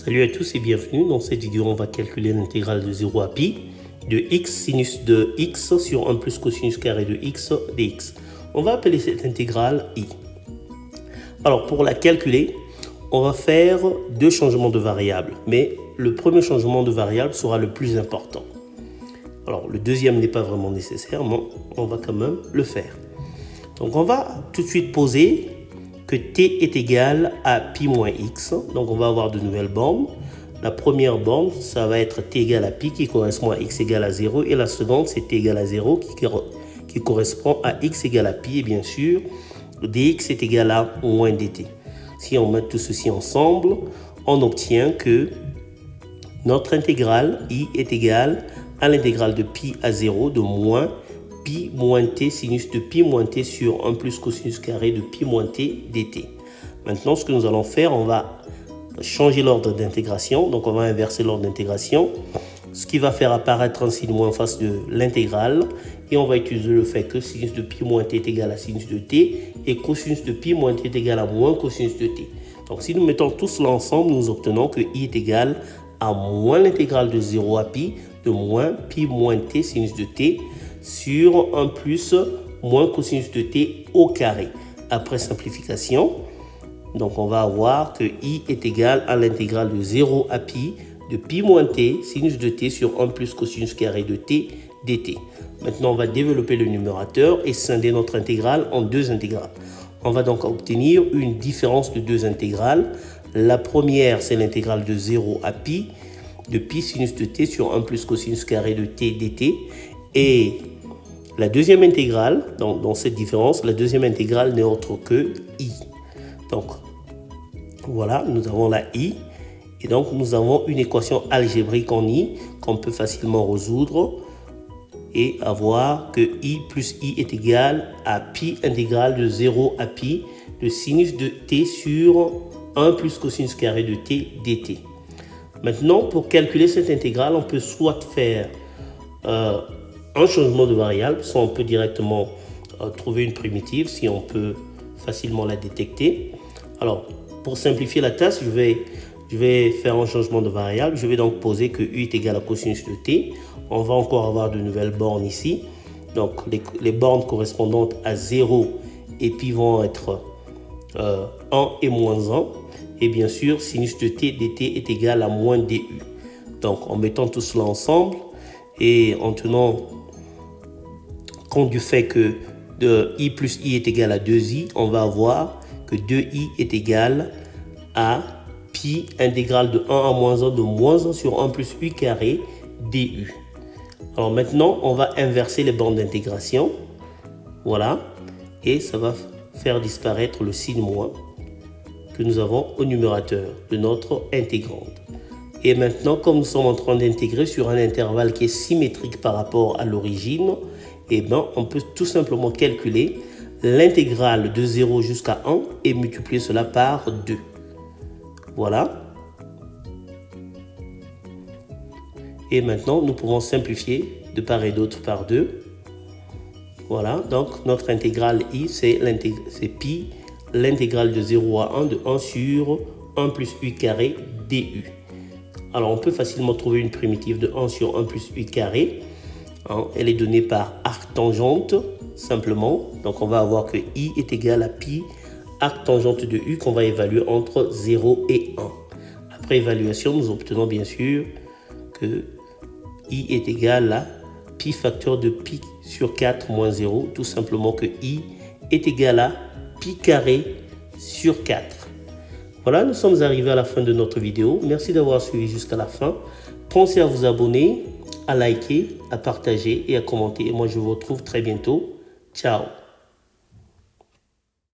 Salut à tous et bienvenue. Dans cette vidéo, on va calculer l'intégrale de 0 à pi de x sinus de x sur 1 plus cosinus carré de x dx. On va appeler cette intégrale i. Alors pour la calculer, on va faire deux changements de variables, mais le premier changement de variable sera le plus important. Alors le deuxième n'est pas vraiment nécessaire, mais on va quand même le faire. Donc on va tout de suite poser que t est égal à pi moins x. Donc on va avoir de nouvelles bornes. La première borne, ça va être t égale à pi qui correspond à x égale à 0. Et la seconde, c'est t égale à 0 qui correspond à x égale à pi. Et bien sûr, dx est égal à moins dt. Si on met tout ceci ensemble, on obtient que notre intégrale i est égale à l'intégrale de pi à 0 de moins pi moins t sinus de pi moins t sur 1 plus cosinus carré de pi moins t dt. Maintenant, ce que nous allons faire, on va changer l'ordre d'intégration. Donc, on va inverser l'ordre d'intégration, ce qui va faire apparaître un signe moins en face de l'intégrale. Et on va utiliser le fait que sinus de pi moins t est égal à sinus de t et cosinus de pi moins t est égal à moins cosinus de t. Donc, si nous mettons tout cela ensemble, nous obtenons que i est égal à moins l'intégrale de 0 à pi de moins pi moins t sinus de t sur 1 plus moins cosinus de t au carré. Après simplification, donc on va avoir que i est égal à l'intégrale de 0 à pi de pi moins t sinus de t sur 1 plus cosinus carré de t dt. Maintenant, on va développer le numérateur et scinder notre intégrale en deux intégrales. On va donc obtenir une différence de deux intégrales. La première, c'est l'intégrale de 0 à pi de pi sinus de t sur 1 plus cosinus carré de t dt. Et la deuxième intégrale, dans cette différence, la deuxième intégrale n'est autre que i. Donc, voilà, nous avons la i. Et donc, nous avons une équation algébrique en i qu'on peut facilement résoudre et avoir que i plus i est égal à pi intégrale de 0 à pi de sinus de t sur 1 plus cosinus carré de t dt. Maintenant, pour calculer cette intégrale, on peut soit faire un changement de variable, soit on peut directement trouver une primitive si on peut facilement la détecter. Alors, pour simplifier la tâche, je vais faire un changement de variable. Je vais donc poser que u est égal à cosinus de t. On va encore avoir de nouvelles bornes ici. Donc, les bornes correspondantes à 0 et pi vont être 1 et moins 1. Et bien sûr, sinus de t dt est égal à moins du. Donc, en mettant tout cela ensemble et en tenant compte du fait que i plus i est égal à 2i, on va avoir que 2i est égal à pi intégrale de 1 à moins 1 de moins 1 sur 1 plus u carré du. Alors maintenant, on va inverser les bornes d'intégration. Voilà. Et ça va faire disparaître le signe moins que nous avons au numérateur de notre intégrande. Et maintenant, comme nous sommes en train d'intégrer sur un intervalle qui est symétrique par rapport à l'origine, eh bien, on peut tout simplement calculer l'intégrale de 0 jusqu'à 1 et multiplier cela par 2. Voilà. Et maintenant, nous pouvons simplifier de part et d'autre par 2. Voilà, donc notre intégrale i, c'est pi, l'intégrale de 0 à 1 de 1 sur 1 plus u carré du. Alors, on peut facilement trouver une primitive de 1 sur 1 plus u carré. Elle est donnée par arc tangente, simplement. Donc, on va avoir que i est égal à pi arc tangente de u qu'on va évaluer entre 0 et 1. Après évaluation, nous obtenons bien sûr que i est égal à pi facteur de pi sur 4 moins 0. Tout simplement que i est égal à pi carré sur 4. Voilà, nous sommes arrivés à la fin de notre vidéo. Merci d'avoir suivi jusqu'à la fin. Pensez à vous abonner, à liker, à partager et à commenter. Et moi, je vous retrouve très bientôt. Ciao!